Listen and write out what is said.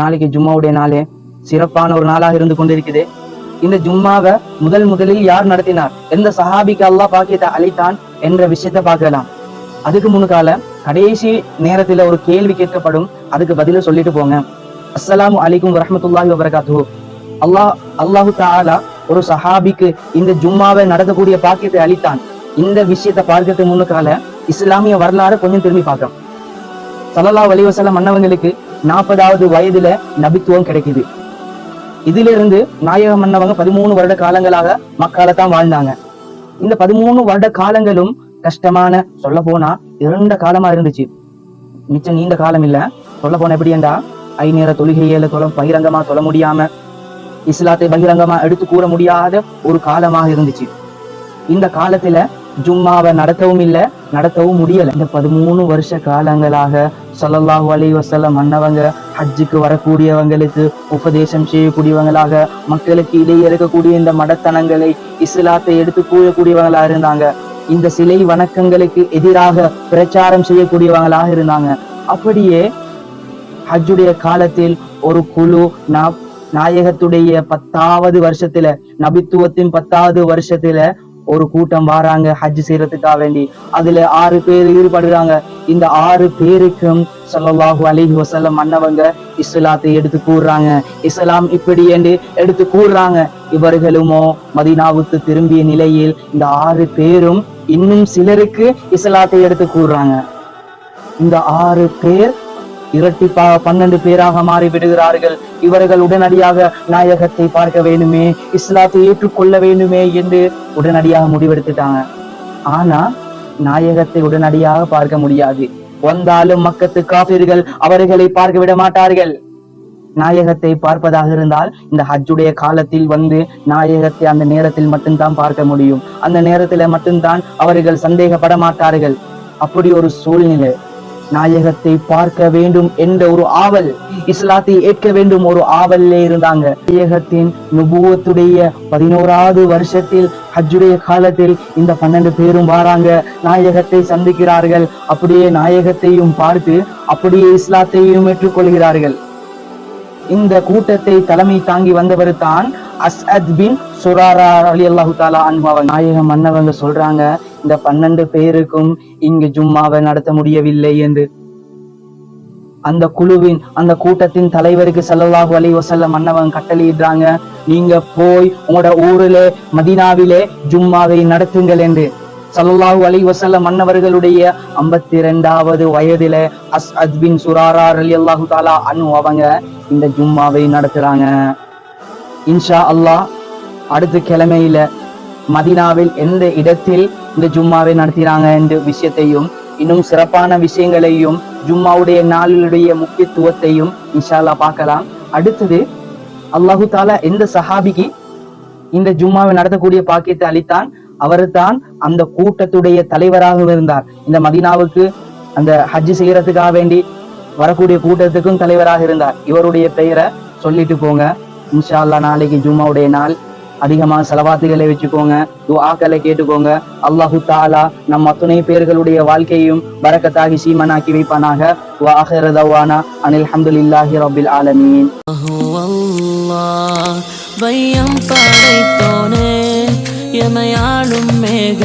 நாளைக்கு ஜும்மாவுடைய நாளே சிறப்பான ஒரு நாளாக இருந்து கொண்டிருக்குது. இந்த ஜும்மாவை முதலில் யார் நடத்தினார், எந்த சஹாபிக்கு அல்லாஹ் பாக்கியத்தை அளித்தான் என்ற விஷயத்த பார்க்கலாம். அதுக்கு முன்னுக்கால கடைசி நேரத்துல ஒரு கேள்வி கேட்கப்படும், அதுக்கு பதில சொல்லிட்டு போங்க. அஸ்ஸலாமு அலைக்கும் வரஹ்மத்துல்லாஹி வபரகாத்துஹு. அல்லாஹு தஆலா ஒரு சஹாபிக்கு இந்த ஜும்மாவை நடத்தக்கூடிய பாக்கியத்தை அளித்தான். இந்த விஷயத்தை பார்க்கறதுக்கு முன்னுக்கால இஸ்லாமிய வரலாறு கொஞ்சம் திரும்பி பார்க்கலாம். ஸல்லல்லாஹு அலைஹி வஸல்லம் மன்னவங்களுக்கு 40வது வயதுல நபித்துவம் கிடைக்குது. இதுல இருந்து நாயகம் மன்னவங்க 13 வருட காலங்களாக மக்காலத்தான் வாழ்ந்தாங்க. இந்த 13 வருட காலங்களும் கஷ்டமான, சொல்ல போனா இருண்ட காலமா இருந்துச்சு. மிச்சம் நீண்ட காலம் இல்ல. சொல்ல போன எப்படி என்றா, 5 நேர தொழுகையில பகிரங்கமா சொல்ல முடியாம, இஸ்லாத்தை பகிரங்கமா எடுத்து கூற முடியாத ஒரு காலமாக இருந்துச்சு. இந்த காலத்துல ஜும்மாவை நடத்தவும் இல்ல, நடத்தவும் முடியல. இந்த 13 வருஷ காலங்களாக ஸல்லல்லாஹு அலைஹி வஸல்லம் மன்னவங்க ஹஜ்ஜுக்கு வரக்கூடியவங்களுக்கு உபதேசம் செய்யக்கூடியவங்களாக, மக்களுக்கு இடையே இருக்கக்கூடிய இந்த மடத்தனங்களை, இஸ்லாத்தை எடுத்து கூறக்கூடியவங்களா இருந்தாங்க. இந்த சிலை வணக்கங்களுக்கு எதிராக பிரச்சாரம் செய்யக்கூடியவங்களாக இருந்தாங்க. அப்படியே ஹஜ்ஜுடைய காலத்தில் ஒரு குழு நாயகத்துடைய 10வது வருஷத்துல, நபித்துவத்தின் 10வது வருஷத்துல ஒரு கூட்டம் வாராங்க ஹஜ் செய்யறதுக்காக வேண்டி. அதுல 6 பேர் ஈடுபடுறாங்க. இந்த 6 பேருக்கும் ஸல்லல்லாஹு அலைஹி வஸல்லம் மன்னவங்க இஸ்லாத்தை எடுத்து கூறுறாங்க. இஸ்லாம் இப்படி என்று எடுத்து கூறுறாங்க. இவர்களுமோ மதீனாவுக்கு திரும்பிய நிலையில் இந்த 6 பேரும் இன்னும் சிலருக்கு இஸ்லாத்தை எடுத்து கூறுறாங்க. இந்த 6 பேர் இரட்டிப்பாக 12 பேராக மாறி விடுகிறார்கள். இவர்கள் உடனடியாக நாயகத்தை பார்க்க வேண்டுமே, இஸ்லாத்தை ஏற்றுக்கொள்ள வேண்டுமே என்று உடனடியாக முடிவெடுத்துட்டாங்க. ஆனா நாயகத்தை உடனடியாக பார்க்க முடியாது. வந்தாலும் மக்கத்து காபிர்கள் அவர்களை பார்க்க விட மாட்டார்கள். நாயகத்தை பார்ப்பதாக இருந்தால் இந்த ஹஜ்ஜுடைய காலத்தில் நாயகத்தை அந்த நேரத்தில் மட்டும்தான் பார்க்க முடியும். அந்த நேரத்துல மட்டும்தான் அவர்கள் சந்தேகப்பட மாட்டார்கள். அப்படி ஒரு சூழ்நிலை. நாயகத்தை பார்க்க வேண்டும் என்ற ஒரு ஆவல், இஸ்லாத்தை ஏற்க வேண்டும் ஒரு ஆவல்ல இருந்தாங்க. நாயகத்தின் நுபுவத்துடைய 11வது வருஷத்தில் ஹஜ்ஜுடைய காலத்தில் இந்த 12 பேரும் வராங்க, நாயகத்தை சந்திக்கிறார்கள். அப்படியே நாயகத்தையும் பார்த்து அப்படியே இஸ்லாத்தையும் ஏற்றுக்கொள்கிறார்கள். இந்த கூட்டத்தை தலைமை தாங்கி வந்தவர் தான் அஸ்அத் பின் சுராரா ரலியல்லாஹு தஆலா அன்ஹு. நாயகம் மன்னவங்க சொல்றாங்க, இந்த 12 பேருக்கும் இங்கு ஜும்மாவை நடத்த முடியவில்லை என்று. அந்த குழுவின், அந்த கூட்டத்தின் தலைவருக்கு ஸல்லல்லாஹு அலைஹி வஸல்லம் மன்னவங்க கட்டளையிடுறாங்க, நீங்க போய் உங்களோட ஊரிலே மதீனாவிலே ஜும்மாவை நடத்துங்கள் என்று. ஸல்லல்லாஹு அலைஹி வஸல்லம் மன்னவர்களுடைய 52வது வயதில அஸ்அத் பின் சுராரா ரலியல்லாஹு தஆலா அன்ஹு அவங்க இந்த ஜும்மாவை நடத்துறாங்க. இன்ஷா அல்லாஹ் அடுத்த கிழமையில மதீனாவில் எந்த இடத்தில் இந்த ஜும்மாவை நடத்தினாங்க என்ற விஷயத்தையும், இன்னும் சிறப்பான விஷயங்களையும், ஜும்மாவுடைய நாளுடைய முக்கியத்துவத்தையும் இன்ஷா அல்லாஹ் பார்க்கலாம். அடுத்தது அல்லாஹு தாலா எந்த சஹாபிக்கு இந்த ஜும்மாவை நடத்தக்கூடிய பாக்கியத்தை அளித்தான், அவர் தான் அந்த கூட்டத்துடைய தலைவராக இருந்தார். இந்த மதீனாவுக்கு அந்த ஹஜ் செய்யறதுக்காக வேண்டி வரக்கூடிய கூட்டத்துக்கும் தலைவராக இருந்தார். இவருடைய பெயரை சொல்லிட்டு போங்க. இன்ஷா அல்லாஹ் நாளைக்கு ஜும்மாவுடைய நாள். அதிகமான ஸலவாத்துகளை வச்சுக்கோங்க, துஆக்களை கேட்டுக்கோங்க. அல்லாஹு தஆலா நம் அத்துணை பேர்களுடைய வாழ்க்கையும் பரக்கத்தாகி சீமனாக்கி வைப்பானாக. வ ஆகிரு தவானா அனில் ஹம்துலில்லாஹி ரப்பில் ஆலமீன். வையம் படைத்தோனே எமையாளும் மேக